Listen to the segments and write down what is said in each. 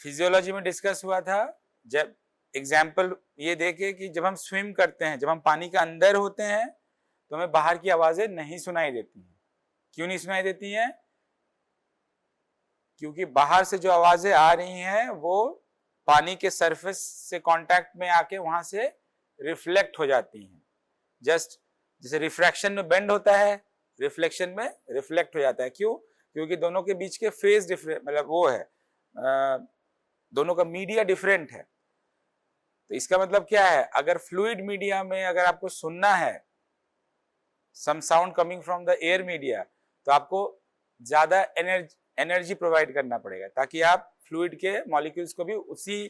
Physiology में discuss हुआ था, जब एग्जाम्पल ये देखे कि जब हम स्विम करते हैं, जब हम पानी के अंदर होते हैं तो हमें बाहर की आवाजें नहीं सुनाई देती हैं। क्यों नहीं सुनाई देती हैं? क्योंकि बाहर से जो आवाजें आ रही हैं वो पानी के सरफेस से कांटेक्ट में आके वहां से रिफ्लेक्ट हो जाती हैं। जस्ट जैसे रिफ्रैक्शन में बेंड होता है, रिफ्लेक्शन में रिफ्लेक्ट हो जाता है। क्यों? क्योंकि दोनों के बीच के फेज डिफरेंट, मतलब वो है, दोनों का मीडिया डिफरेंट है। तो इसका मतलब क्या है, अगर फ्लूइड मीडिया में अगर आपको सुनना है some sound coming from the air media, तो आपको ज्यादा एनर्जी प्रोवाइड करना पड़ेगा ताकि आप फ्लूइड के मॉलिक्यूल्स को भी उसी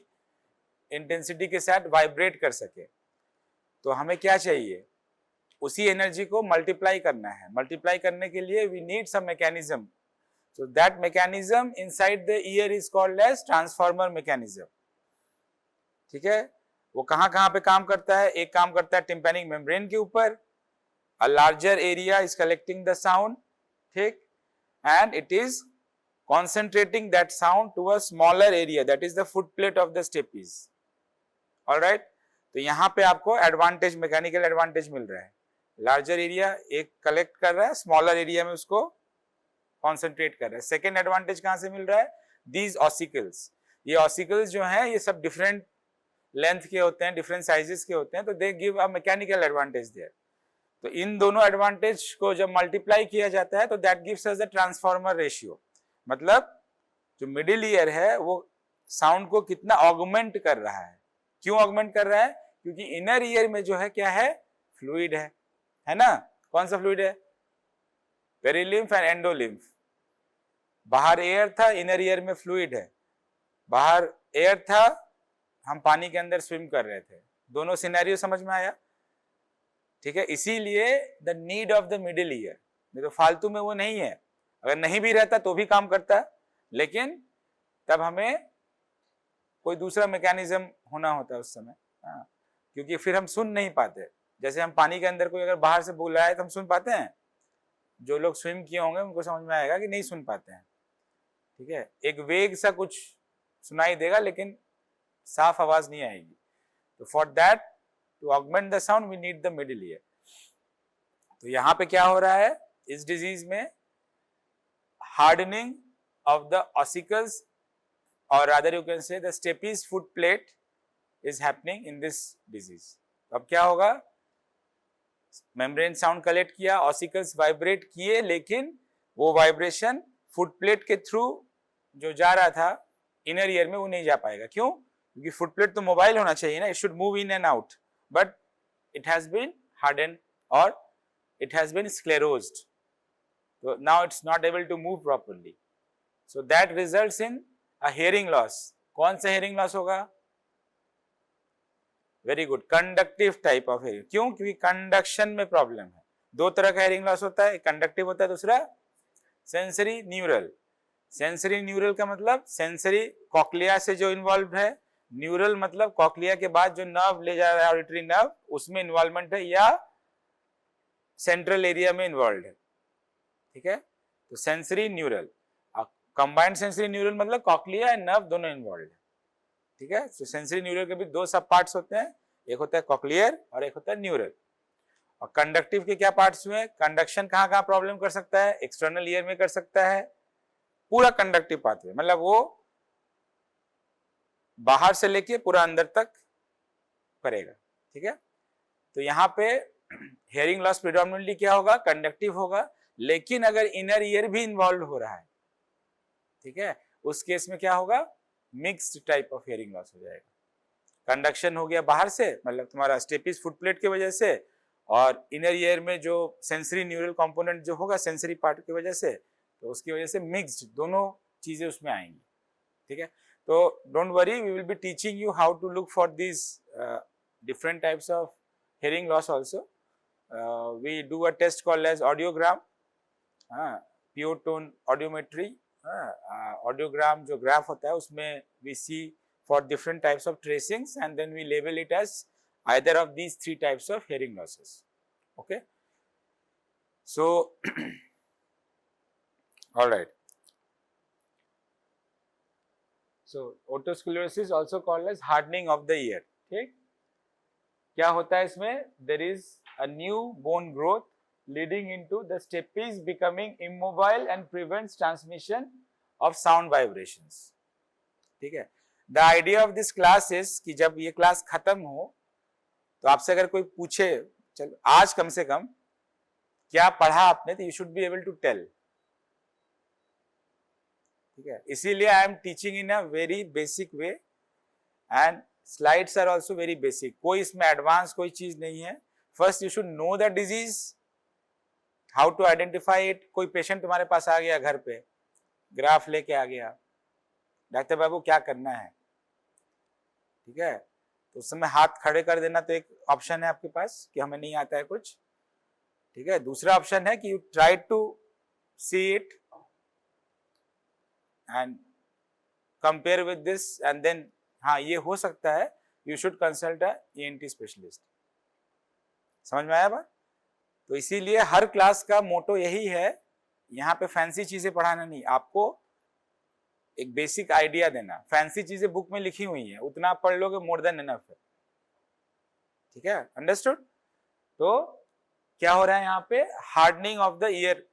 इंटेंसिटी के साथ वाइब्रेट कर सके। तो हमें क्या चाहिए, उसी एनर्जी को मल्टीप्लाई करना है। मल्टीप्लाई करने के लिए we need some mechanism, so that mechanism inside the ear is called as transformer mechanism। ठीक है, वो कहां कहां पे काम करता है? एक काम करता है टिम्पैनिक मेम्ब्रेन के ऊपर, a larger area is collecting the sound, ठीक, and it is concentrating that sound to a smaller area, that is the footplate of the stapes। alright, तो यहां पे आपको एडवांटेज, मैकेनिकल एडवांटेज मिल रहा है। लार्जर एरिया एक कलेक्ट कर रहा है, स्मॉलर एरिया में उसको कॉन्सेंट्रेट कर रहा है। सेकेंड एडवांटेज कहां से मिल रहा है? दीज ऑसिकल्स, ये ऑसिकल्स जो हैं ये सब डिफरेंट लेंथ के होते हैं, डिफरेंट साइजेस के होते हैं, तो they give a mechanical advantage there. तो इन दोनों एडवांटेज को जब मल्टीप्लाई किया जाता है तो that gives us the transformer ratio. मतलब जो मिडिल ईयर है वो साउंड को कितना ऑगमेंट कर रहा है। क्यों ऑगमेंट कर रहा है? क्योंकि इनर ईयर में जो है क्या है, फ्लूइड है ना? कौन सा फ्लूइड है? Perilymph and endolymph. बाहर एयर था, इनर ईयर में फ्लूइड है। बाहर एयर था, हम पानी के अंदर स्विम कर रहे थे। दोनों सिनेरियो समझ में आया? ठीक है, इसीलिए the need of the middle year. नहीं तो फालतू में वो नहीं है, अगर नहीं भी रहता तो भी काम करता, लेकिन तब हमें कोई दूसरा मैकेनिज्म होना होता है उस समय। हाँ, क्योंकि फिर हम सुन नहीं पाते। जैसे हम पानी के अंदर कोई अगर बाहर से बोल रहा है तो हम सुन पाते हैं? जो लोग स्विम किए होंगे उनको समझ में आएगा कि नहीं सुन पाते हैं। ठीक है, एक वेग सा कुछ सुनाई देगा लेकिन साफ आवाज नहीं आएगी। तो for that to augment the sound we need the middle ear. तो यहां पे क्या हो रहा है इस डिजीज में? हार्डनिंग ऑफ द ऑसिकल्स, और rather you can say the stapes foot plate is happening in this disease. अब क्या होगा? मेम्ब्रेन साउंड कलेक्ट किया, ऑसिकल्स वाइब्रेट किए, लेकिन वो वाइब्रेशन फुट प्लेट के थ्रू जो जा रहा था इनर ईयर में वो नहीं जा पाएगा। क्यों? क्योंकि फुट प्लेट तो मोबाइल होना चाहिए ना, it should move in and out, but it has been harden और it has been sclerosed, so now it's not able to move properly, so that results in a hearing loss। कौन सा hearing loss होगा? Very good, conductive type of hearing. क्यों? क्योंकि conduction में problem है। दो तरह का हेयरिंग लॉस होता है, एक कंडक्टिव होता है, दूसरा सेंसरी न्यूरल। सेंसरी न्यूरल का मतलब सेंसरी कॉक्लिया से जो इन्वॉल्व है, न्यूरल मतलब कॉक्लिया के बाद जो नर्व ले जा रहा है, ऑडिटरी नर्व, उसमें इन्वॉल्वमेंट है, या सेंट्रल एरिया में इन्वॉल्व है। ठीक है, तो sensory neural, combined sensory neural मतलब कॉक्लिया एंड नर्व दोनों इन्वॉल्व है। ठीक है, तो सेंसरी न्यूरल के भी दो सब पार्ट्स होते हैं, एक होता है कॉक्लियर और एक होता है न्यूरल। और कंडक्टिव के क्या पार्ट्स हुए? कंडक्शन कहाँ कहाँ प्रॉब्लम कर सकता है? एक्सटर्नल ईयर में कर सकता है, पूरा कंडक्टिव पाथवे, मतलब वो बाहर से लेके पूरा अंदर तक करेगा। ठीक है, तो यहाँ पे हेयरिंग लॉस प्रिडोमिनेटली क्या होगा? कंडक्टिव होगा, लेकिन अगर इनर ईयर भी इन्वॉल्व हो रहा है, ठीक है, उस केस में क्या होगा? Mixed type of hearing loss हो जाएगा। कंडक्शन हो गया बाहर से, मतलब तुम्हारा स्टेपिस फुटप्लेट की वजह से, और इनर ईयर में जो सेंसरी न्यूरल कंपोनेंट जो होगा सेंसरी पार्ट की वजह से, तो उसकी वजह से मिक्स्ड दोनों चीजें उसमें आएंगी। ठीक है, तो don't worry, we will be teaching you how to look for this different types of hearing loss also। We do a test called as audiogram, pure tone audiometry। audiogram जो ग्राफ होता है उसमें we see for different types of tracings and then we label it as either of these three types of hearing losses। okay, so all right, so otosclerosis also called as hardening of the ear. ठीक, क्या होता है इसमें? There is a new bone growth leading into the stapes becoming immobile and prevents transmission of sound vibrations. ठीक है, the idea of this class is कि जब ये क्लास खत्म हो तो आपसे अगर कोई पूछे, चलो आज कम से कम क्या पढ़ा आपने, तो you should be able to tell. ठीक है, इसीलिए I am teaching in a very basic way and slides are also very basic. कोई इसमें एडवांस कोई चीज नहीं है. First you should know the disease, how to identify it. कोई पेशेंट तुम्हारे पास आ गया घर पे, ग्राफ लेके आ गया, डॉक्टर बाबू क्या करना है? ठीक है, तो उस समय हाथ खड़े कर देना तो एक ऑप्शन है आपके पास कि हमें नहीं आता है कुछ. ठीक है, दूसरा ऑप्शन है कि you try to see it and compare with this and then हाँ ये हो सकता है, you should consult a ENT specialist. समझ में आया बात? तो इसीलिए हर क्लास का मोटो यही है, यहाँ पे फैंसी चीजें पढ़ाना नहीं, आपको एक बेसिक आइडिया देना. फैंसी चीजें बुक में लिखी हुई है, उतना आप पढ़ लोगे, मोर देन इनफ है. ठीक है, अंडरस्टूड? तो क्या हो रहा है यहाँ पे? हार्डनिंग ऑफ द ईयर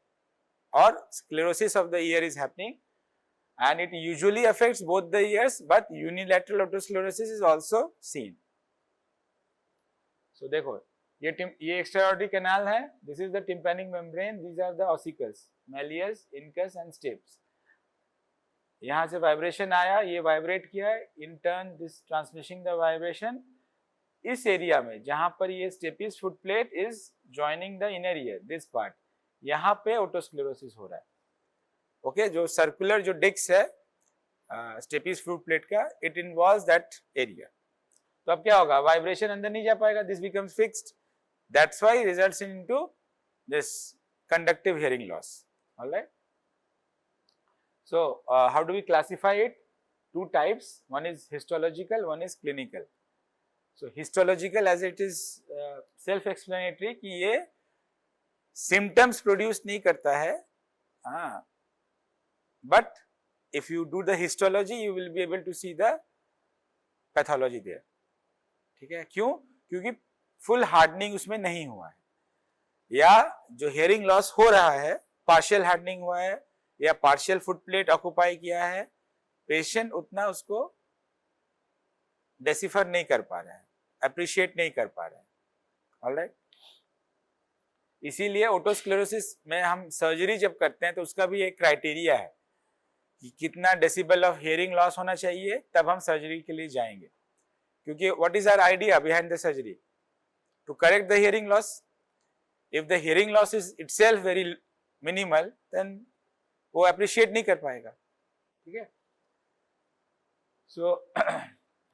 और sclerosis of the year is happening and it usually affects both the ears, but unilateral otosclerosis is also seen. So देखो, ये extraorbital canal है, this is the tympanic membrane, these are the ossicles, malleus, incus and stapes. यहाँ से vibration आया, ये vibrate किया, in turn this transmitting the vibration इस area में जहां पर ये stapes foot plate is joining the inner ear, this part, यहाँ पे otosclerosis हो रहा है. ओके, जो सर्कुलर जो डिस्क है स्टेपिस फ्रूट प्लेट का, इट इन्वॉल्व्स दैट एरिया. तो अब क्या होगा? वाइब्रेशन अंदर नहीं जा पाएगा, this becomes fixed, that's why results into this conductive hearing loss. Alright, so how do we classify it? Two types, one is histological, one is clinical. So histological as it is self explanatory कि ये symptoms produce नहीं करता है, हाँ, but if you do the histology you will be able to see the pathology there. ठीक है, क्यों? क्योंकि फुल हार्डनिंग उसमें नहीं हुआ है, या जो हेयरिंग लॉस हो रहा है पार्शियल हार्डनिंग हुआ है या पार्शियल फुट प्लेट ऑक्यूपाई किया है, पेशेंट उतना उसको डेसिफर नहीं कर पा रहा है, अप्रिशिएट नहीं कर पा रहे हैं. ऑलराइट, इसीलिए ओटोस्क्लेरोसिस में हम सर्जरी जब करते हैं तो उसका भी एक क्राइटेरिया है कि कितना डेसिबल ऑफ हियरिंग लॉस होना चाहिए, तब हम सर्जरी के लिए जाएंगे. क्योंकि what is our idea behind the surgery? To correct the hearing loss. If the hearing loss is itself very minimal, then वो अप्रिशिएट नहीं कर पाएगा. ठीक है, so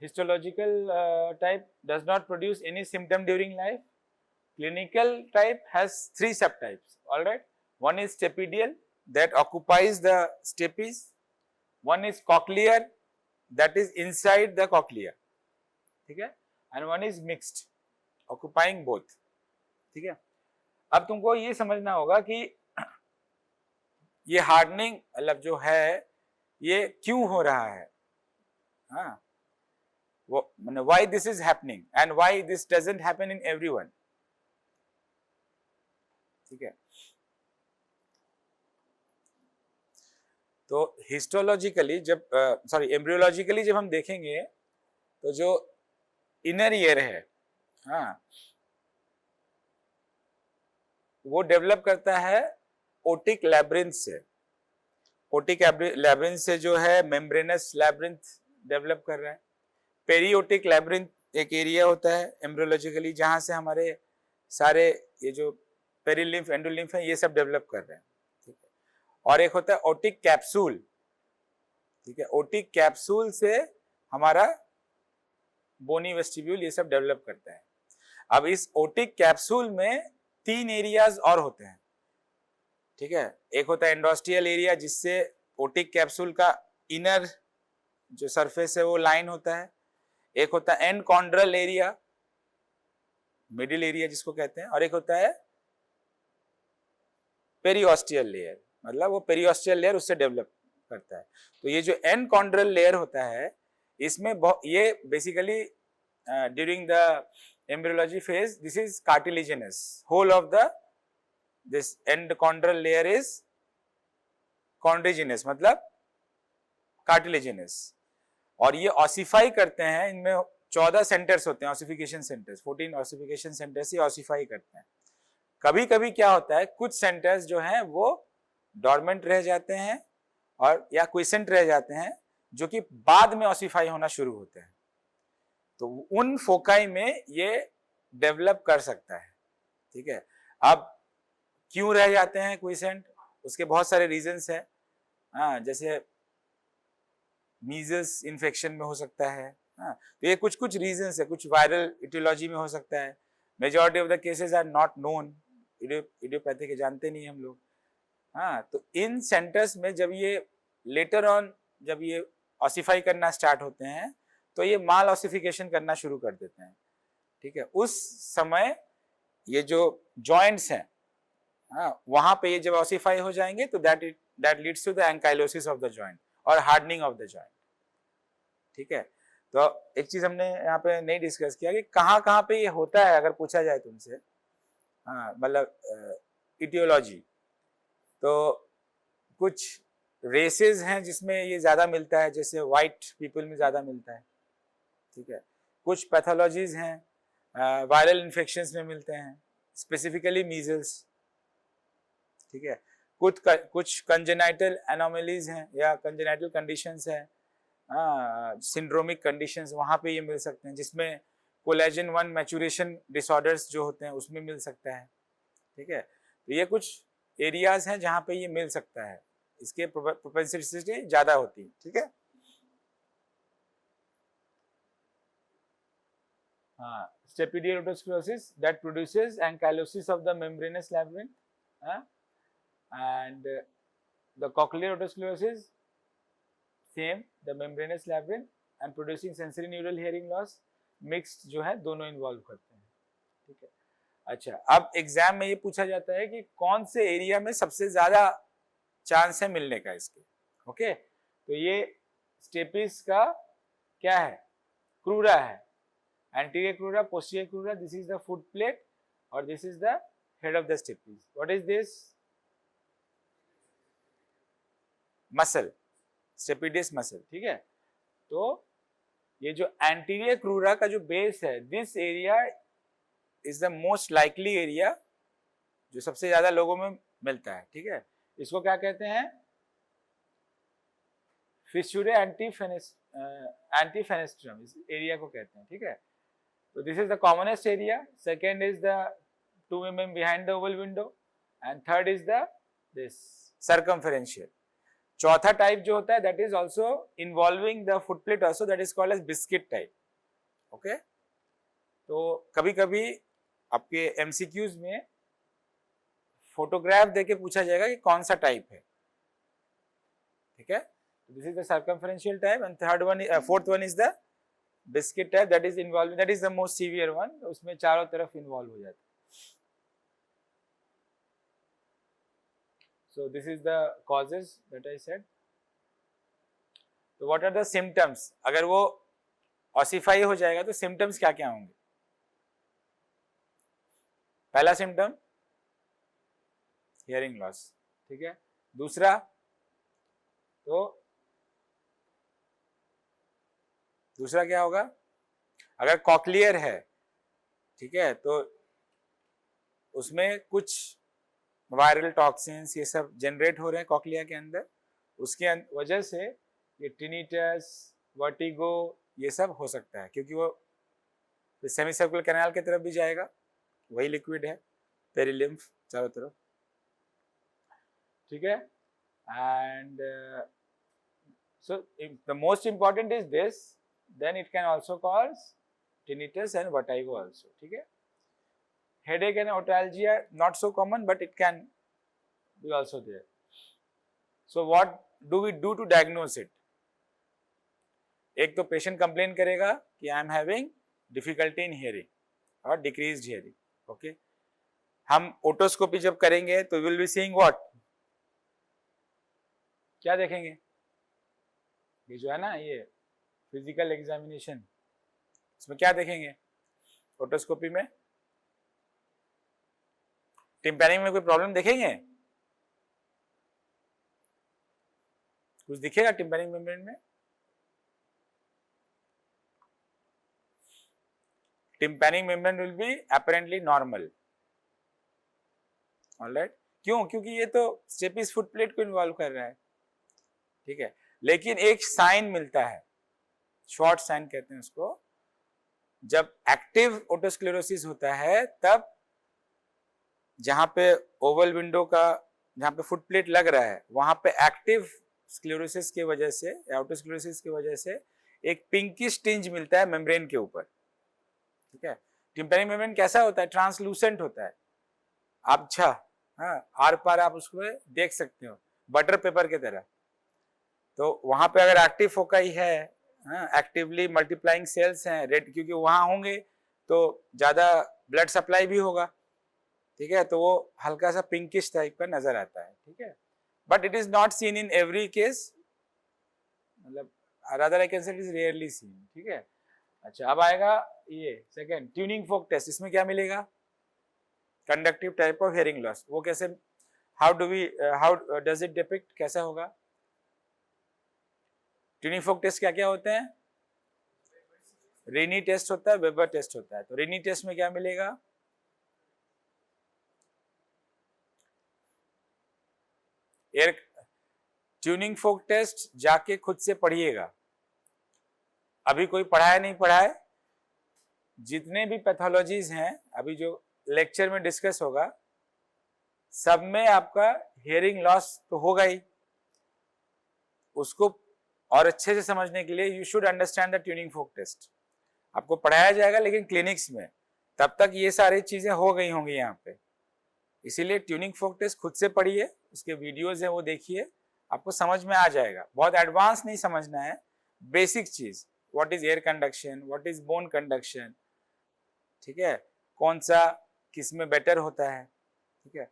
histological type does not produce any symptom during life. Clinical type has 3 subtypes. All right, one is stapedial that occupies the stapes, one is cochlear that is inside the cochlea, ठीक है, and one is mixed occupying both. ठीक है, अब तुमको ये समझना होगा कि ये हार्डनिंग मतलब जो है ये क्यों हो रहा है, हाँ, वो माने why this is happening and why this doesn't happen in everyone. ठीक है, तो हिस्टोलॉजिकली जब एम्ब्रियोलॉजिकली जब हम देखेंगे तो जो इनर ईयर है, हाँ, वो डेवलप करता है ओटिक लैब्रिंथ से. ओटिक लैब्रिंथ से जो है मेम्ब्रेनस लैब्रिंथ डेवलप कर रहा है. पेरियोटिक लैब्रिंथ एक एरिया होता है एम्ब्रियोलॉजिकली जहां से हमारे सारे ये जो पेरिलिम्फ एंडोलिम्फ है ये सब डेवलप कर रहे हैं. ठीक है, और एक होता है ओटिक कैप्सूल. ठीक है, ओटिक कैप्सूल से हमारा बोनी वेस्टिब्यूल ये सब डेवलप करता है. अब इस ओटिक कैप्सूल में 3 एरियाज और होते हैं. ठीक है, एक होता है एंडोस्टियल एरिया जिससे ओटिक कैप्सूल का इनर जो सरफेस है वो लाइन होता है. एक होता है and chondral area, middle area जिसको कहते हैं, और एक होता है पेरियोस्टियल लेयर, मतलब वो पेरियोस्टियल लेयर उससे डेवलप करता है। तो ये जो एंडोकॉन्ड्रल लेयर होता है, इसमें ये basically during the embryology phase this is cartilaginous, whole of the this endochondral layer is chondrogenous, मतलब कार्टिलेजिनस। और ये ऑसिफाई करते हैं, इनमें 14 सेंटर्स होते हैं, ऑसिफिकेशन सेंटर्स, 14 ऑसिफिकेशन सेंटर्स ही ऑसिफाई करते हैं। कभी कभी क्या होता है, कुछ सेंटर्स जो हैं वो डॉर्मेंट रह जाते हैं और या क्विसेंट रह जाते हैं, जो कि बाद में ऑसिफाई होना शुरू होते हैं। तो उन फोकाई में ये डेवलप कर सकता है, ठीक है। अब क्यों रह जाते हैं क्विसेंट, उसके बहुत सारे रीजंस हैं। हाँ, जैसे मीजल्स इन्फेक्शन में हो सकता है। हाँ, तो ये कुछ कुछ रीजंस है, कुछ वायरल इटियोलॉजी में हो सकता है। Majority of the cases are not known, idiopathy के जानते नहीं हम लोग। हाँ, तो इन सेंटर्स में जब ये लेटर ऑन जब ये ऑसिफाई करना स्टार्ट होते हैं, तो ये माल ऑसिफिकेशन करना शुरू कर देते हैं, ठीक है। उस समय ये जो जॉइंट्स हैं, हाँ, वहां पे ये जब ऑसिफाई हो जाएंगे तो that leads to the ankylosis of the joint और हार्डनिंग ऑफ द जॉइंट, ठीक है। तो एक चीज हमने यहाँ पे नहीं डिस्कस किया कि कहाँ पे ये होता है, अगर पूछा जाए तुमसे, हाँ, मतलब इटियोलॉजी, तो कुछ रेसेस हैं जिसमें ये ज्यादा मिलता है, जैसे व्हाइट पीपल में ज्यादा मिलता है, ठीक है। कुछ पैथोलॉजीज हैं वायरल इन्फेक्शंस में मिलते हैं, स्पेसिफिकली मीजल्स, ठीक है। कुछ कंजेनाइटल एनोमलीज हैं या कंजेनाइटल कंडीशंस हैं, सिंड्रोमिक कंडीशंस, वहाँ पे ये मिल सकते हैं, जिसमें कोलेजन 1 मैचुरेशन डिसऑर्डर्स जो होते हैं उसमें मिल सकता है, ठीक है। तो ये कुछ एरियाज हैं जहाँ पे ये मिल सकता है, इसके प्रोपेंसिटी ज़्यादा होती है, ठीक है। हाँ, स्टेपिडियल ओटोस्क्लेरोसिस that produces ankylosis of the membranous labyrinth, and the cochlear otosclerosis same, the membranous labyrinth and producing sensory neural hearing loss, mixed जो है दोनों इन्वॉल्व करते हैं, ठीक है। अच्छा, अब एग्जाम में ये पूछा जाता है कि कौन से एरिया में सबसे ज्यादा चांस है मिलने का इसके, ओके। तो ये स्टेपिस का क्या है, क्रूरा है, anterior crura, posterior crura, this is the foot plate और this is the head of the stapes. What is this? Muscle, stapedius muscle, ठीक है। तो ये जो anterior crura का जो बेस है, this area is the most likely area, जो सबसे ज्यादा लोगों में मिलता है, ठीक है। इसको क्या कहते हैं, फिशुरे एंटीफेनेस्ट्रम, इस एरिया को कहते हैं, ठीक है। So this is the commonest area. Second is the 2 mm behind the oval window, and third is the this circumferential. चौथा टाइप जो होता है that is also involving the foot plate also, that is called as biscuit type. Okay? तो कभी-कभी आपके MCQs में photograph देके पूछा जाएगा कि कौन सा टाइप है, ठीक है। This is the circumferential type, and fourth one is the biscuit type, that is involving, that is the most severe one, उसमें चारों तरफ इन्वॉल्व हो जाता है। So this is the causes that I said. So what are the symptoms? अगर वो ossify हो जाएगा तो सिम्टम्स क्या क्या होंगे? पहला सिम्टम हियरिंग लॉस, ठीक है। दूसरा, तो दूसरा क्या होगा, अगर कॉक्लियर है, ठीक है, तो उसमें कुछ वायरल टॉक्सिन्स ये सब जनरेट हो रहे हैं कॉक्लिया के अंदर, उसके वजह से ये टिनिटस, वर्टिगो ये सब हो सकता है, क्योंकि वो सेमी सर्कुलर कैनाल की तरफ भी जाएगा, वही लिक्विड है, पेरिलिम्फ चारों तरफ, ठीक है। And so the most important is this, then it can also cause tinnitus and vertigo also, ठीक है। Headache and otalgia not so common, but it can be also there. So what do we do to diagnose it? एक तो patient complain करेगा कि I am having difficulty in hearing और decreased hearing, okay. हम otoscopy जब करेंगे तो will be seeing what, क्या देखेंगे, ये जो है ना, ये फिजिकल एग्जामिनेशन, इसमें क्या देखेंगे ओटोस्कोपी में? टिम्पैनिंग में कोई प्रॉब्लम देखेंगे? कुछ दिखेगा टिम्पैनिक मेम्ब्रेन में? Tympanic membrane will be apparently normal, alright. क्यों? क्योंकि ये तो स्टेपिस फुट प्लेट को इन्वॉल्व कर रहा है, ठीक है। लेकिन एक साइन मिलता है, शॉर्ट साइन कहते हैं उसको, जब एक्टिव ओटोस्क्लेरोसिस होता है तब जहां पे ओवल विंडो का, जहां पे फुट प्लेट लग रहा है, वहां पे एक्टिव स्क्लेरोसिस की वजह से, ओटोस्क्लेरोसिस की वजह से एक पिंकिश टिंज मिलता है मेम्ब्रेन के ऊपर, ठीक है। टिम्पैनिक मेम्ब्रेन कैसा होता है? ट्रांसलूसेंट होता है, आबछा, हाँ, आर पार आप उसको देख सकते हो, बटर पेपर की तरह। तो वहां पे अगर एक्टिव फोकाई है, एक्टिवली मल्टीप्लाइंग सेल्स हैं रेड, क्योंकि वहां होंगे तो ज्यादा ब्लड सप्लाई भी होगा, ठीक है, तो वो हल्का सा पिंकिश टाइप का नजर आता है, ठीक है। But it is not seen in every case, मतलब rather I can say it is rarely seen, ठीक है। अच्छा, अब आएगा ये सेकंड ट्यूनिंग फोक टेस्ट। इसमें क्या मिलेगा? Conductive type of hearing loss. वो कैसे, हाउ डज इट डिपिक्ट, कैसा होगा? ट्यूनिंग फोक टेस्ट क्या क्या होते हैं? रेनी टेस्ट होता है, वेबर टेस्ट होता है। तो रेनी टेस्ट में क्या मिलेगा? एयर ट्यूनिंग फोक टेस्ट जाके खुद से पढ़िएगा, अभी कोई पढ़ाया नहीं पढ़ाए, जितने भी पैथोलॉजीज हैं अभी जो लेक्चर में डिस्कस होगा, सब में आपका हियरिंग लॉस तो होगा ही। उसको और अच्छे से समझने के लिए you should understand the tuning fork test. आपको पढ़ाया जाएगा लेकिन क्लिनिक्स में, तब तक ये सारी चीजें हो गई होंगी यहाँ पे। इसीलिए ट्यूनिंग फोक टेस्ट खुद से पढ़िए, उसके वीडियोज हैं वो देखिए, आपको समझ में आ जाएगा। बहुत एडवांस नहीं समझना है, बेसिक चीज, what is air conduction, what is bone conduction, ठीक है, कौन सा किस में बेटर होता है, ठीक है।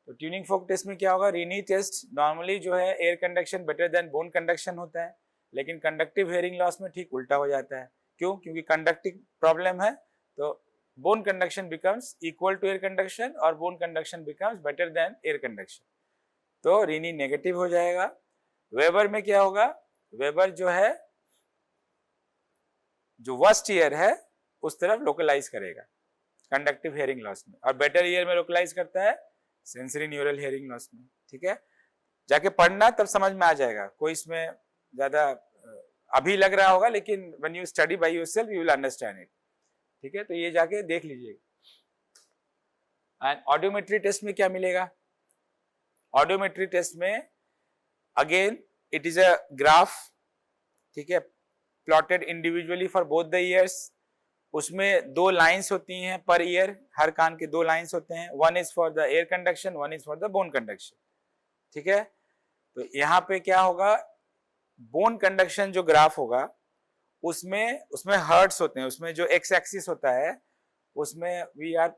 तो ट्यूनिंग फोक टेस्ट में क्या होगा? रीनी टेस्ट नॉर्मली जो है air conduction better than bone conduction होता है, लेकिन कंडक्टिव हियरिंग लॉस में ठीक उल्टा हो जाता है। क्यों? क्योंकि कंडक्टिव प्रॉब्लम है, तो bone conduction becomes equal to air conduction और bone conduction becomes better than air conduction, तो रीनी नेगेटिव हो जाएगा। वेबर में क्या होगा? वेबर जो है, जो वर्स्ट ईयर है उस तरफ लोकलाइज करेगा कंडक्टिव हियरिंग लॉस में, और बेटर ईयर में लोकलाइज करता है सेंसरी न्यूरल हियरिंग लॉस में, ठीक है। जाके पढ़ना तब समझ में आ जाएगा, कोई इसमें ज्यादा अभी लग रहा होगा, लेकिन when you study by yourself you will understand it, ठीक है। तो ये जाके देख लीजिएगा। एंड ऑडियोमेट्री टेस्ट में क्या मिलेगा? ऑडियोमेट्री टेस्ट में again it is a graph, ठीक है, plotted individually for both the years. उसमें दो लाइंस होती हैं पर ईयर, हर कान के दो लाइंस होते हैं, one is for the air conduction, one is for the bone conduction, ठीक है। तो यहाँ पे क्या होगा? बोन कंडक्शन जो ग्राफ होगा उसमें हर्ट्स होते हैं, उसमें जो एक्स एक्सिस होता है उसमें we are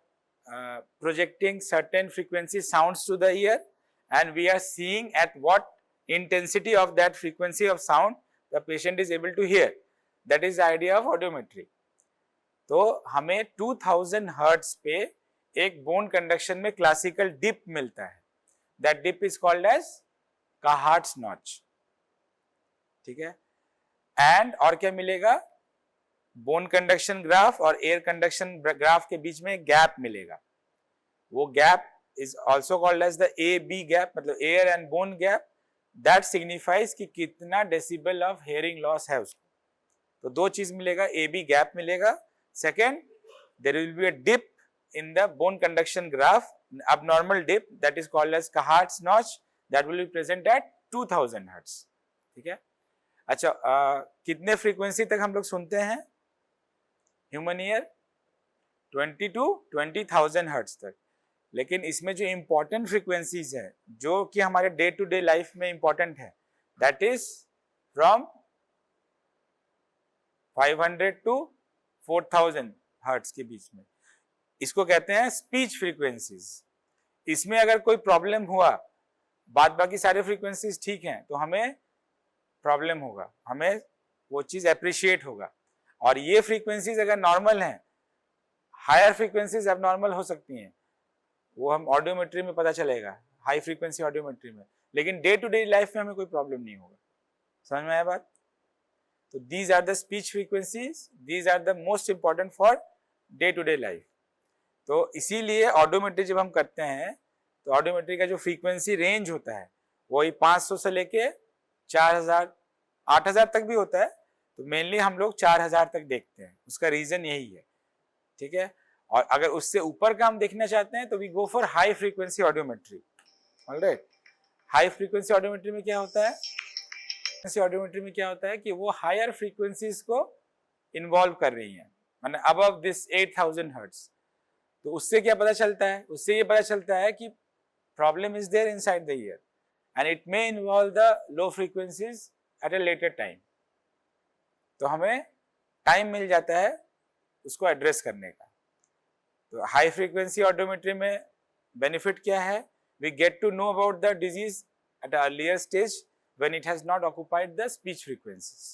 projecting certain frequency sounds to the ear, and we are seeing at what intensity of that frequency of sound the patient is able to hear, that is the idea of audiometry. तो हमें 2000 hertz पे एक bone conduction में classical dip मिलता है, that dip is called as Carhart's notch, ठीक है। And और क्या मिलेगा? बोन कंडक्शन ग्राफ और एयर कंडक्शन ग्राफ के बीच में गैप मिलेगा, वो gap is also called as the A B gap, मतलब air and bone gap, that signifies कि कितना डेसिबल ऑफ हियरिंग लॉस है उसको। तो दो चीज मिलेगा, ए बी गैप मिलेगा, second there will be a dip in the bone conduction graph, abnormal dip that is called as Kahart's notch, that will be present at 2000 hertz, ठीक है। अच्छा, कितने फ्रीक्वेंसी तक हम लोग सुनते हैं ह्यूमन ईयर? 20 to 20,000 हर्ट्ज तक। लेकिन इसमें जो इंपॉर्टेंट फ्रीक्वेंसीज है जो कि हमारे डे टू डे लाइफ में इंपॉर्टेंट है, that is from 500 to 4000 hertz के बीच में, इसको कहते हैं स्पीच फ्रीक्वेंसीज। इसमें अगर कोई प्रॉब्लम हुआ, बाद बाकी सारे फ्रीक्वेंसीज ठीक हैं, तो हमें प्रॉब्लम होगा, हमें वो चीज अप्रिशिएट होगा। और ये फ्रीक्वेंसीज अगर नॉर्मल हैं, हायर फ्रीक्वेंसीज अब नॉर्मल हो सकती हैं, वो हम ऑडियोमेट्री में पता चलेगा, हाई फ्रीक्वेंसी ऑडियोमेट्री में, लेकिन डे टू डे लाइफ में हमें कोई प्रॉब्लम नहीं होगा। समझ में आया बात? तो these are the speech frequencies, these are the most important for day to day life. तो इसीलिए ऑडियोमेट्री जब हम करते हैं तो ऑडियोमेट्री का जो फ्रीक्वेंसी रेंज होता है वही 500 से लेके 4000 8000 तक भी होता है, तो मेनली हम लोग 4000 तक देखते हैं, उसका रीजन यही है। ठीक है, और अगर उससे ऊपर का हम देखना चाहते हैं तो we go for high frequency audiometry. Alright, high frequency audiometry में क्या होता है, ऑडियोमेट्री में क्या होता है कि वो हायर फ्रीक्वेंसीज को इन्वॉल्व कर रही हैं, माने अबव दिस 8000 हर्ट्ज। तो उससे क्या पता चलता है, उससे ये पता चलता है कि problem is there inside the ear and it may involve the low frequencies at a later time. तो हमें टाइम मिल जाता है उसको एड्रेस करने का। तो हाई फ्रीक्वेंसी ऑडियोमेट्री में बेनिफिट क्या है, we get to know about the disease at a earlier stage when it has not occupied the speech frequencies।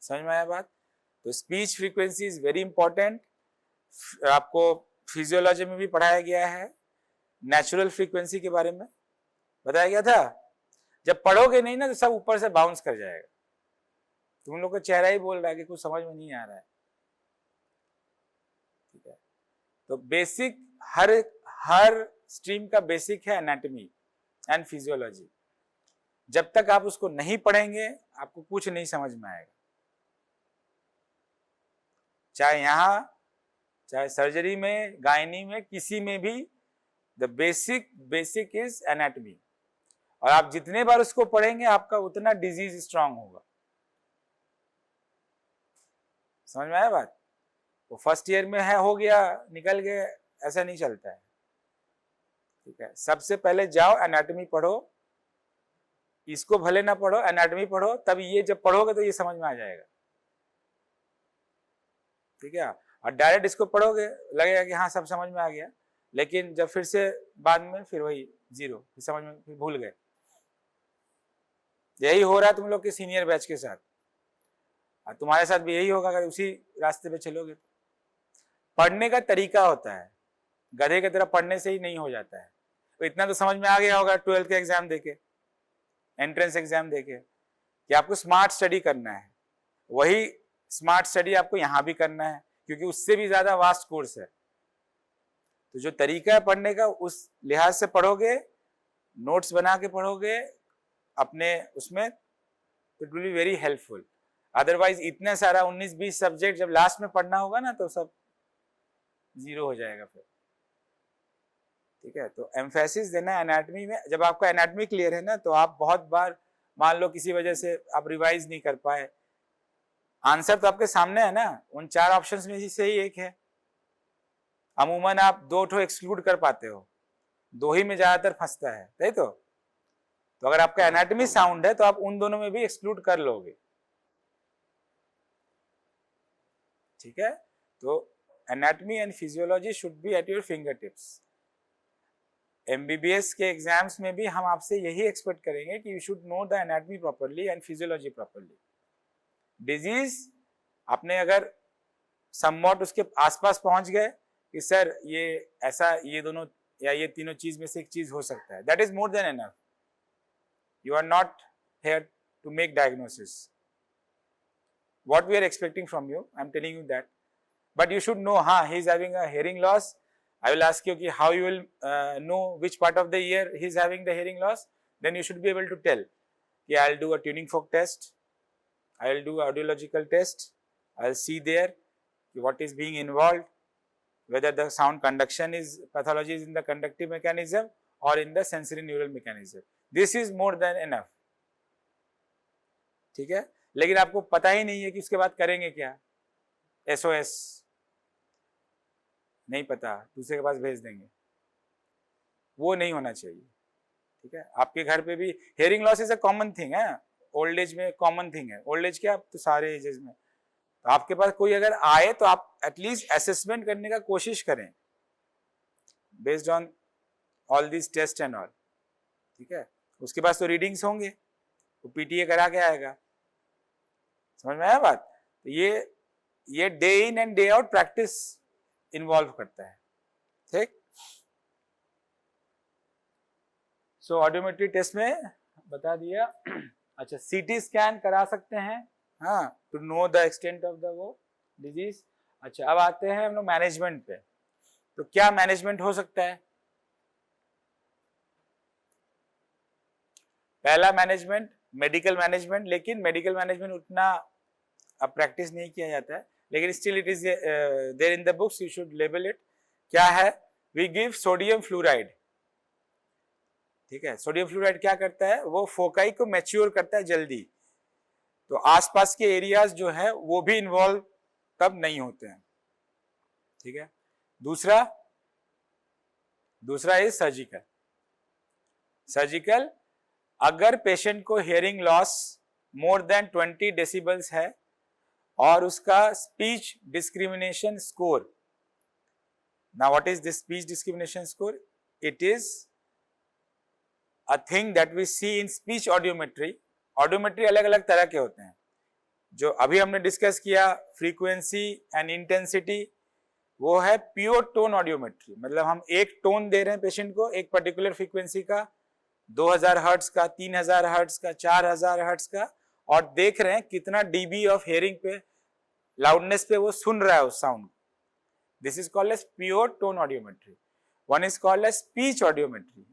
समझ में आया बात? तो speech frequency is very important, आपको फिजियोलॉजी में भी पढ़ाया गया है, नेचुरल फ्रीक्वेंसी के बारे में बताया गया था। जब पढ़ोगे नहीं ना तो सब ऊपर से बाउंस कर जाएगा, तुम लोग का चेहरा ही बोल रहा है कि कुछ समझ में नहीं आ रहा है। ठीक है, तो बेसिक हर स्ट्रीम का बेसिक है एनाटॉमी एंड फिजियोलॉजी। जब तक आप उसको नहीं पढ़ेंगे आपको कुछ नहीं समझ में आएगा, चाहे यहां चाहे सर्जरी में, गायनी में, किसी में भी द बेसिक इज एनाटॉमी। और आप जितने बार उसको पढ़ेंगे आपका उतना डिजीज स्ट्रांग होगा। समझ में आया बात? वो फर्स्ट ईयर में है हो गया निकल गए, ऐसा नहीं चलता है। ठीक है, सबसे पहले जाओ एनाटॉमी पढ़ो, इसको भले ना पढ़ो, एनाटॉमी पढ़ो, तब ये जब पढ़ोगे तो ये समझ में आ जाएगा। ठीक है, और डायरेक्ट इसको पढ़ोगे लगेगा कि हाँ सब समझ में आ गया, लेकिन जब फिर से बाद में फिर वही जीरो, फिर समझ में, फिर भूल गए। यही हो रहा है तुम लोग के सीनियर बैच के साथ, और तुम्हारे साथ भी यही होगा अगर उसी रास्ते पे चलोगे। पढ़ने का तरीका होता है, गधे की तरह पढ़ने से ही नहीं हो जाता है। तो इतना तो समझ में आ गया होगा 12th के एग्जाम देके, एंट्रेंस एग्जाम देके, कि आपको स्मार्ट स्टडी करना है। वही स्मार्ट स्टडी आपको यहाँ भी करना है, क्योंकि उससे भी ज्यादा वास्ट कोर्स है। तो जो तरीका है पढ़ने का उस लिहाज से पढ़ोगे, नोट्स बना के पढ़ोगे अपने उसमें, it will be very helpful. Otherwise इतना सारा 19-20 सब्जेक्ट जब लास्ट में पढ़ना होगा ना तो सब जीरो हो जाएगा फिर। ठीक है, तो एम्फेसिस देना एनाटॉमी में। जब आपका एनाटॉमी क्लियर है ना तो आप बहुत बार, मान लो किसी वजह से आप रिवाइज नहीं कर पाए, आंसर तो आपके सामने है ना, उन 4 ऑप्शंस में से ही एक है। अमूमन आप 2 ठो एक्सक्लूड कर पाते हो, 2 ही में ज्यादातर फंसता है, सही तो अगर आपका एनाटॉमी साउंड है तो आप उन दोनों में भी एक्सक्लूड कर लोगे। ठीक है, तो anatomy and physiology should be at your finger tips. MBBS के एग्जाम्स में भी हम आपसे यही एक्सपेक्ट करेंगे कि you should know the anatomy properly and physiology properly. Disease आपने अगर समवॉट उसके आसपास पहुंच गए कि सर ये ऐसा, ये दोनों या ये तीनों चीज में से एक चीज हो सकता है, that is more than enough. You are not here to make diagnosis. what we are expecting from you, I am telling you that, but you should know, he is having a hearing loss. I will ask you ki how you will know which part of the ear he is having the hearing loss. Then you should be able to tell ki I will do a tuning fork test, I will do audiological test, I will see there what is being involved, whether the sound conduction is pathology is in the conductive mechanism or in the sensory neural mechanism. This is more than enough. ठीक है, लेकिन आपको पता ही नहीं है कि उसके बाद करेंगे क्या, SOS नहीं पता, दूसरे के पास भेज देंगे, वो नहीं होना चाहिए। ठीक है, आपके घर पे भी hearing loss is a common thing है, ओल्ड एज में कॉमन थिंग है, ओल्ड एज क्या तो सारे एजेस में। तो आपके पास कोई अगर आए तो आप एटलीस्ट असेसमेंट करने का कोशिश करें based on all this test and all. ठीक है, उसके पास तो रीडिंग्स होंगे, वो पीटीए करा के आएगा। समझ में आया बात? तो ये day in and day out practice involve करता है, ठीक। सो ऑडियोमेट्री टेस्ट में बता दिया। अच्छा, सीटी स्कैन करा सकते हैं, हाँ, to know the extent of the वो डिजीज। अच्छा, अब आते हैं हम लोग मैनेजमेंट पे। तो क्या मैनेजमेंट हो सकता है? पहला मैनेजमेंट मेडिकल मैनेजमेंट, लेकिन मेडिकल मैनेजमेंट उतना अब प्रैक्टिस नहीं किया जाता है, लेकिन still it is there in the books, you should label it. क्या है? वी गिव सोडियम फ्लोराइड, ठीक है। सोडियम फ्लोराइड क्या करता है? वो फोकाई को मैच्योर करता है जल्दी, तो आसपास के एरियाज जो है वो भी इन्वॉल्व तब नहीं होते हैं, ठीक है। दूसरा इज सर्जिकल। अगर पेशेंट को hearing loss more than 20 decibels है और उसका speech discrimination score, now what is this speech discrimination score? It is a thing that we see in speech audiometry. Audiometry अलग अलग तरह के होते हैं, जो अभी हमने डिस्कस किया फ्रीक्वेंसी एंड इंटेंसिटी, वो है प्योर टोन ऑडियोमेट्री। मतलब हम एक टोन दे रहे हैं पेशेंट को, एक पर्टिकुलर फ्रीक्वेंसी का, 2000 हर्ट्ज का, 3000 हर्ट्ज का, 4000 हर्ट्ज का, और देख रहे हैं कितना डीबी ऑफ हियरिंग पे, लाउडनेस पे वो सुन रहा है उस sound. This is called as pure tone audiometry. One is called as speech audiometry,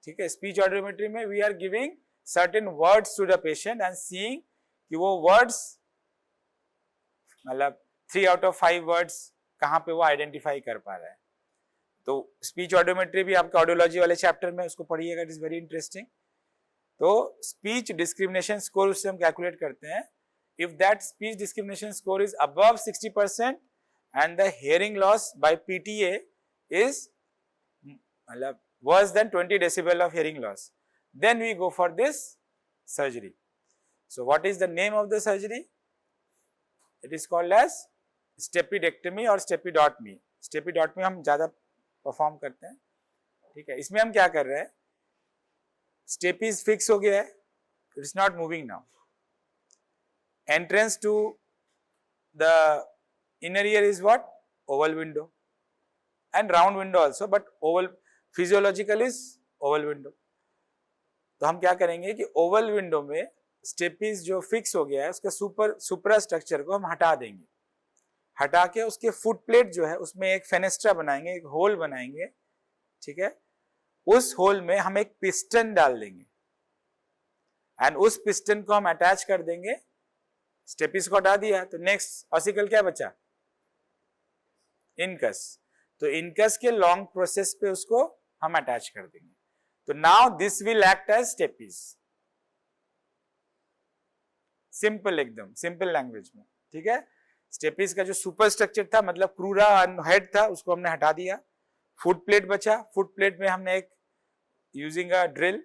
ठीक है। स्पीच ऑडियोमेट्री में we are giving certain words to the patient and seeing कि वो वर्ड्स, मतलब 3 आउट ऑफ 5 वर्ड्स कहाँ पे वो आइडेंटिफाई कर पा रहा है। तो स्पीच ऑडियोमेट्री भी आपके ऑडियोलॉजी वाले चैप्टर में उसको पढ़िएगा, इट इज वेरी इंटरेस्टिंग। तो स्पीच डिस्क्रिमिनेशन स्कोर उससे हम कैलकुलेट करते हैं। If that speech discrimination score is above 60% and the hearing loss by PTA is मतलब worse than 20 decibel of hearing loss, then we go for this surgery. So what is the name of the surgery? It is called as स्टेपिडेक्टमी और स्टेपिडॉटमी। स्टेपिडॉटमी हम ज्यादा perform करते हैं, ठीक है। इसमें हम क्या कर रहे हैं? स्टेपीज फिक्स हो गया है, it is not moving now. Entrance to the inner ear is what? Oval window and round window also, but oval physiological is oval window. तो हम क्या करेंगे कि ओवल विंडो में स्टेपीज जो फिक्स हो गया है उसका सुपरा स्ट्रक्चर को हम हटा देंगे। हटा के उसके फुट प्लेट जो है उसमें एक फेनेस्ट्रा बनाएंगे, एक होल बनाएंगे, ठीक है। उस होल में हम एक पिस्टन डाल देंगे एंड उस पिस्टन को हम अटैच कर देंगे। स्टेपीज को हटा दिया तो नेक्स्ट ऑसिकल क्या बचा? इनकस। तो इनकस के लॉन्ग प्रोसेस पे उसको हम अटैच कर देंगे। तो now this will act as stapes. Simple, एकदम सिंपल लैंग्वेज में, ठीक है। स्टेपीज का जो सुपर स्ट्रक्चर था, मतलब क्रूरा हेड था, उसको हमने हटा दिया। फुट प्लेट बचा। फुट प्लेट में हमने एक यूजिंग अ ड्रिल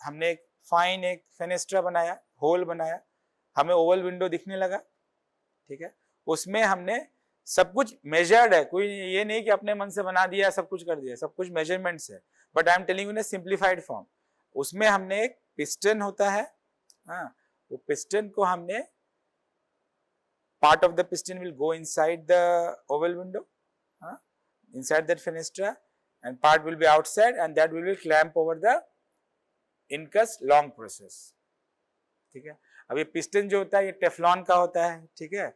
हमने एक फाइन एक फेनेस्ट्रा बनाया, होल बनाया, हमें ओवल विंडो दिखने लगा, ठीक है। उसमें हमने सब कुछ मेजर्ड है, कोई ये नहीं कि अपने मन से बना दिया सब कुछ कर दिया, सब कुछ मेजरमेंट्स है, but I am telling you in simplified form. उसमें हमने एक पिस्टन होता है, हाँ, वो पिस्टन को हमने part of the piston will go inside the oval window, inside that fenestra, and part will be outside and that will be clamp over the incus long process, ठीक है। अब ये पिस्टन जो होता है ये टेफ्लॉन का होता है, ठीक है।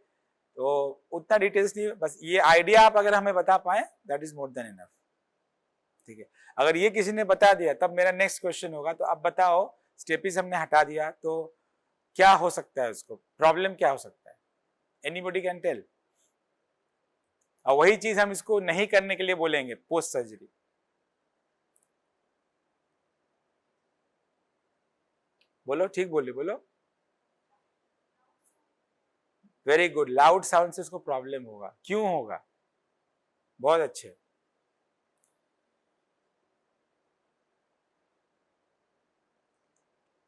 तो उतना डिटेल्स नहीं, बस ये आइडिया आप अगर हमें बता पाए that is more than enough, ठीक है। अगर ये किसी ने बता दिया तब मेरा नेक्स्ट क्वेश्चन होगा, तो अब बताओ स्टेपीज हमने हटा दिया तो क्या हो सकता है, उसको प्रॉब्लम क्या हो सकता है? Anybody can tell? और वही चीज हम इसको नहीं करने के लिए बोलेंगे पोस्ट सर्जरी। बोलो, ठीक बोलिए, बोलो। वेरी गुड, लाउड साउंड से उसको प्रॉब्लम होगा। क्यों होगा? बहुत अच्छे।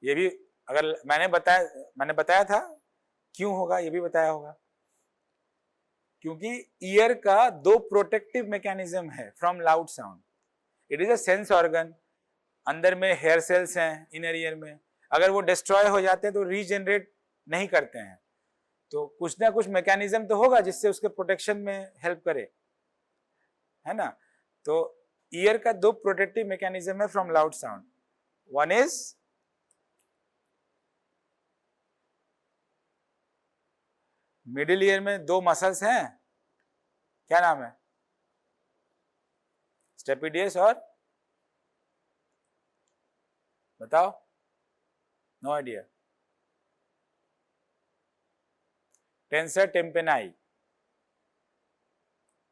ये भी अगर मैंने बताया था क्यों होगा, ये भी बताया होगा। क्योंकि ईयर का 2 प्रोटेक्टिव मैकेनिज्म है from loud sound. It is a sense organ, अंदर में हेयर सेल्स हैं इनर ईयर में। अगर वो डिस्ट्रॉय हो जाते हैं तो रीजनरेट नहीं करते हैं, तो कुछ ना कुछ मैकेनिज्म तो होगा जिससे उसके प्रोटेक्शन में हेल्प करे, है ना। तो ईयर का दो प्रोटेक्टिव मैकेनिज्म है from loud sound. One is middle ear में दो मसल्स हैं, क्या नाम है? स्टेपिडियस और बताओ, नो आइडिया। टेंसर टेम्पेनाई,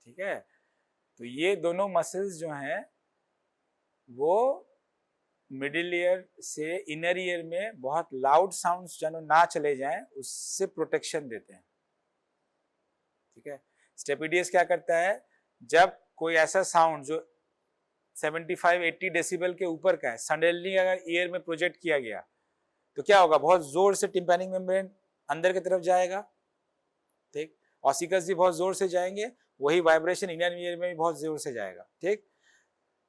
ठीक है। तो ये दोनों मसल्स जो हैं वो मिडिल ईयर से इनर ईयर में बहुत लाउड साउंड्स जो ना चले जाएं उससे प्रोटेक्शन देते हैं, ठीक है। स्टेपिडियस क्या करता है, जब कोई ऐसा साउंड जो 75-80 डेसिबल के ऊपर का है सडनली अगर ईयर में प्रोजेक्ट किया गया तो क्या होगा, बहुत जोर से टिम्पैनिक मेम्ब्रेन अंदर की तरफ जाएगा, ठीक। ऑसिकल्स भी बहुत जोर से जाएंगे, वही वाइब्रेशन इनर ईयर में भी बहुत जोर से जाएगा, ठीक।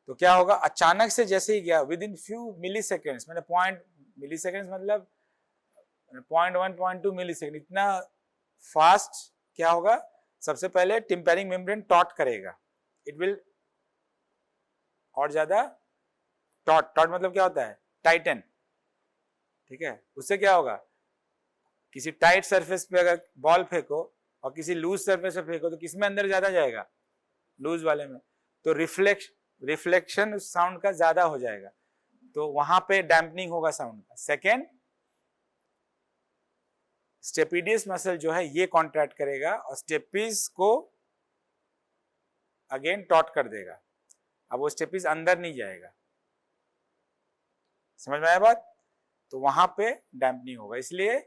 तो क्या होगा, अचानक से जैसे ही गया within few milliseconds, मैंने पॉइंट मिली सेकेंड्स मतलब 0.1 0.2 मिली सेकेंड, इतना फास्ट क्या होगा, सबसे पहले टिम्पैनिक मेम्ब्रेन टॉट करेगा, इट विल और ज्यादा टॉट मतलब क्या होता है, टाइटन, ठीक है। उससे क्या होगा, किसी टाइट सरफेस पे अगर बॉल फेंको और किसी लूज सरफेस पे फेंको तो किसमें अंदर ज्यादा जाएगा, लूज वाले में, तो रिफ्लेक्शन उस साउंड का ज्यादा हो जाएगा, तो वहां पे डैम्पनिंग होगा साउंड का। सेकेंड, स्टेपिडियस मसल जो है ये कॉन्ट्रैक्ट करेगा और स्टेपिस को अगेन टॉट कर देगा, अब वो स्टेपिस अंदर नहीं जाएगा, समझ में आया बात। तो वहां पे डैम्पनिंग होगा, इसलिए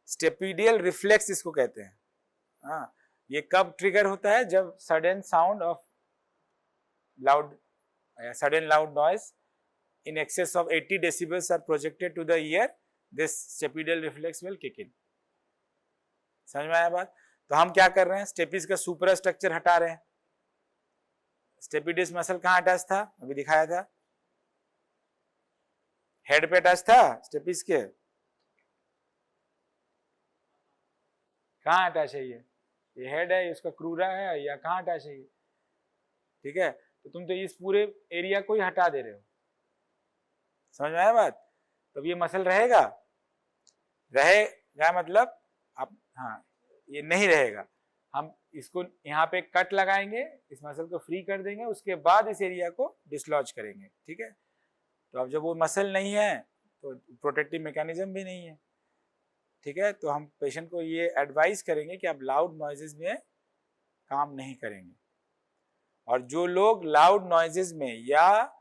स्टेपिडियल रिफ्लेक्स इसको कहते हैं। हाँ, ये कब ट्रिगर होता है, जब sudden sound of loud sudden loud noise in excess of 80 decibels are projected to the ear, this stapedial reflex will kick in। समझ में आया बात। तो हम क्या कर रहे हैं, स्टेपिस का सुपर स्ट्रक्चर हटा रहे हैं। स्टेपिडियस मसल कहाँ अटैच था, अभी दिखाया था, हेड पे अटैच था स्टेपिस के, कहाँ अटैच है ये हेड है, इसका क्रूरा है, या कहाँ अटैच है ये, ठीक है। तो तुम तो इस पूरे एरिया को ही हटा दे रहे हो, समझ में आया बात। तब ये मसल रहेगा मतलब आप, हाँ ये नहीं रहेगा, हम इसको यहाँ पे कट लगाएंगे, इस मसल को फ्री कर देंगे, उसके बाद इस एरिया को डिसलॉज करेंगे, ठीक है। तो अब जब वो मसल नहीं है तो प्रोटेक्टिव मैकेनिज्म भी नहीं है, ठीक है। तो हम पेशेंट को ये एडवाइस करेंगे कि आप लाउड नॉइजेस में काम नहीं करेंगे, और जो लोग लाउड नॉइजेस में या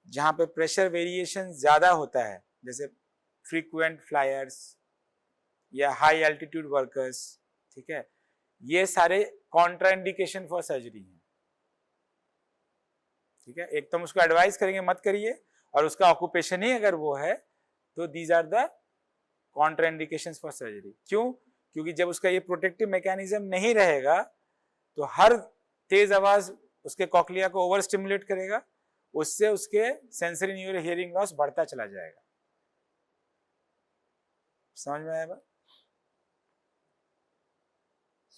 जहाँ पे प्रेशर वेरिएशन ज़्यादा होता है, जैसे फ्रीक्वेंट फ्लायर्स या हाई एल्टीट्यूड वर्कर्स, ठीक है, ये सारे कॉन्ट्राइंडिकेशन फॉर सर्जरी हैं, ठीक है। एक तो हम उसको एडवाइस करेंगे मत करिए, और उसका ऑक्यूपेशन ही अगर वो है तो these are the contraindications for surgery. क्यों, क्योंकि जब उसका ये प्रोटेक्टिव मैकेनिज्म नहीं रहेगा तो हर तेज आवाज उसके कॉक्लिया को ओवर स्टिमुलेट करेगा, उससे उसके सेंसरी न्यूरो हियरिंग लॉस बढ़ता चला जाएगा, समझ में आया?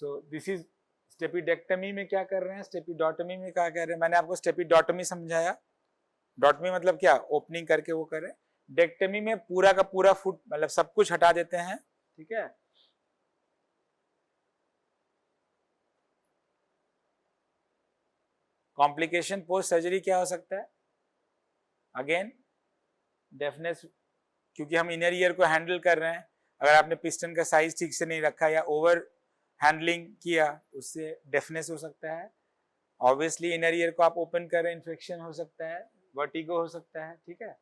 सो दिस इज स्टेपिडेक्टमी में क्या कर रहे हैं, स्टेपिडोटमी में क्या कर रहे हैं। मैंने आपको स्टेपिडोटमी समझाया, डॉटमी मतलब क्या, ओपनिंग करके वो करें। डेक्टमी में पूरा का पूरा फुट मतलब सब कुछ हटा देते हैं, ठीक है। कॉम्प्लिकेशन पोस्ट सर्जरी क्या हो सकता है, अगेन डेफनेस, क्योंकि हम इनर ईयर को हैंडल कर रहे हैं, अगर आपने पिस्टन का साइज ठीक से नहीं रखा या ओवर हैंडलिंग किया उससे डेफनेस हो सकता है। ऑब्वियसली इनर ईयर को आप ओपन कर रहे हैं, इन्फेक्शन हो सकता है, वर्टिगो हो सकता है, ठीक है।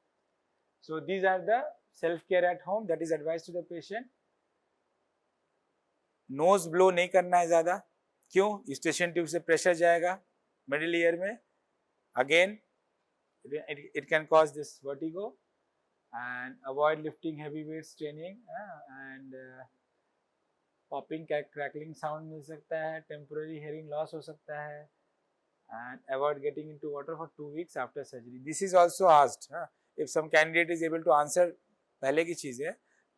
So these are the self care at home that is advice to the patient. Nose blow नहीं करना है ज्यादा, क्यों, स्टेशन ट्यूब से प्रेशर जाएगा मिडिल ईयर में, again it can cause this vertigo, and avoid lifting heavy weights training, and popping crackling sound मिल सकता है, temporary hearing loss हो सकता है, and avoid getting into water for 2 weeks after surgery. This is also asked, if some candidate is able to answer पहले की चीज़ है।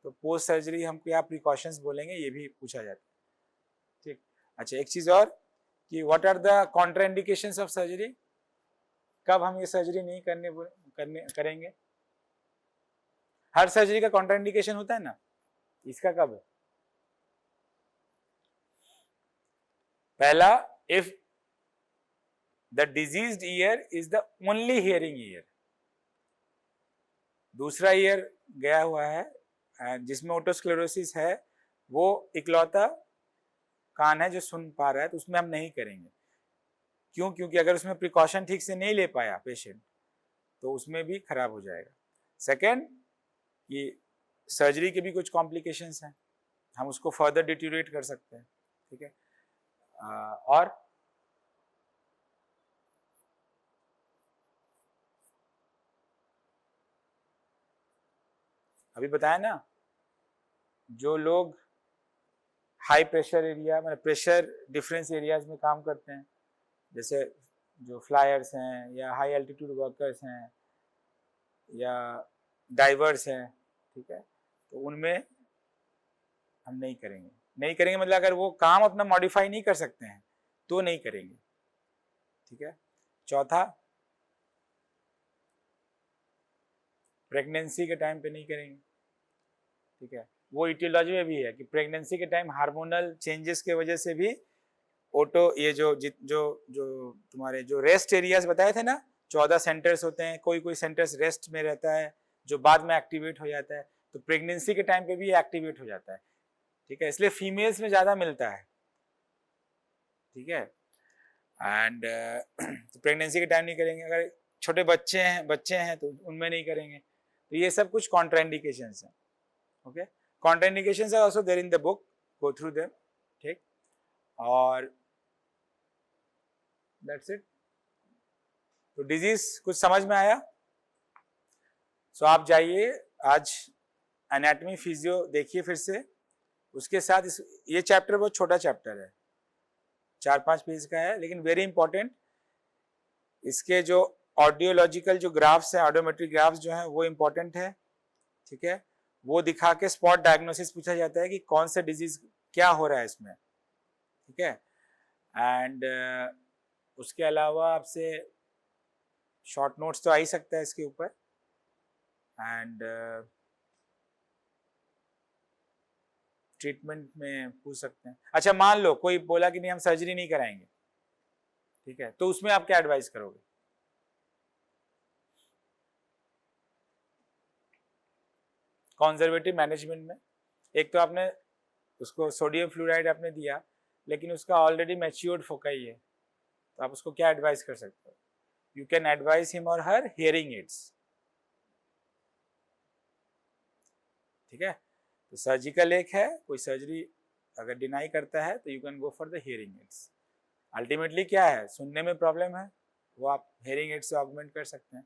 तो post surgery हम क्या प्रिकॉशंस बोलेंगे, ये भी पूछा जाता है। ठीक, अच्छा एक चीज़ और कि what are the contraindications of surgery, कब हम ये सर्जरी नहीं करेंगे। हर सर्जरी का कॉन्ट्राइंडिकेशन होता है ना, इसका कब है? पहला, if the diseased year is the only hearing year. दूसरा ईयर गया हुआ है जिसमें ओटोस्क्लेरोसिस है, वो इकलौता कान है जो सुन पा रहा है, तो उसमें हम नहीं करेंगे। क्यों? क्योंकि अगर उसमें प्रिकॉशन ठीक से नहीं ले पाया पेशेंट तो उसमें भी खराब हो जाएगा। सेकेंड, कि सर्जरी के भी कुछ कॉम्प्लिकेशंस हैं, हम उसको फर्दर डिट्यूरेट कर सकते हैं। ठीक है, और अभी बताया ना, जो लोग हाई प्रेशर एरिया मतलब प्रेशर डिफरेंस एरियाज में काम करते हैं, जैसे जो फ्लायर्स हैं या हाई एल्टीट्यूड वर्कर्स हैं या डाइवर्स हैं, ठीक है, तो उनमें हम नहीं करेंगे। नहीं करेंगे मतलब अगर वो काम अपना मॉडिफाई नहीं कर सकते हैं तो नहीं करेंगे। ठीक है, चौथा, प्रेगनेंसी के टाइम पे नहीं करेंगे। ठीक है, वो इटियोलॉजी में भी है कि प्रेगनेंसी के टाइम हार्मोनल चेंजेस के वजह से भी ये जो तुम्हारे जो रेस्ट एरियाज बताए थे ना, 14 सेंटर्स होते हैं, कोई कोई सेंटर्स रेस्ट में रहता है जो बाद में एक्टिवेट हो जाता है, तो प्रेगनेंसी के टाइम पे भी एक्टिवेट हो जाता है। ठीक है, इसलिए फीमेल्स में ज्यादा मिलता है। ठीक है, एंड तो प्रेगनेंसी के टाइम नहीं करेंगे। अगर छोटे बच्चे हैं तो उनमें नहीं करेंगे। तो ये सब कुछ कॉन्ट्राइंडिकेशंस हैं। Okay, contraindications are also there in the book, go through them. ठीक, और दैट्स इट। तो डिजीज कुछ समझ में आया? सो आप जाइए आज एनाटॉमी फिजियो देखिए फिर से, उसके साथ ये चैप्टर बहुत छोटा चैप्टर है, 4-5 पेज का है, लेकिन वेरी इंपॉर्टेंट। इसके जो ऑडियोलॉजिकल जो ग्राफ्स हैं, ऑडियोमेट्रिक ग्राफ्स जो हैं वो इंपॉर्टेंट है। ठीक है, वो दिखा के स्पॉट डायग्नोसिस पूछा जाता है कि कौन सा डिजीज क्या हो रहा है इसमें। ठीक है, एंड उसके अलावा आपसे शॉर्ट नोट्स तो आ ही सकता है इसके ऊपर, एंड ट्रीटमेंट में पूछ सकते हैं। अच्छा, मान लो कोई बोला कि नहीं हम सर्जरी नहीं कराएंगे, ठीक है, तो उसमें आप क्या एडवाइस करोगे? कंजर्वेटिव मैनेजमेंट में एक तो आपने उसको सोडियम फ्लोराइड आपने दिया, लेकिन उसका ऑलरेडी मैच्योर्ड फोकाई है, तो आप उसको क्या एडवाइस कर सकते हो? यू कैन एडवाइस हिम और हर हियरिंग एड्स। ठीक है, तो सर्जिकल एक है, कोई सर्जरी अगर डिनाई करता है तो you can go for the hearing aids. Ultimately क्या है, सुनने में प्रॉब्लम है, वो आप हियरिंग एड से ऑगमेंट कर सकते हैं।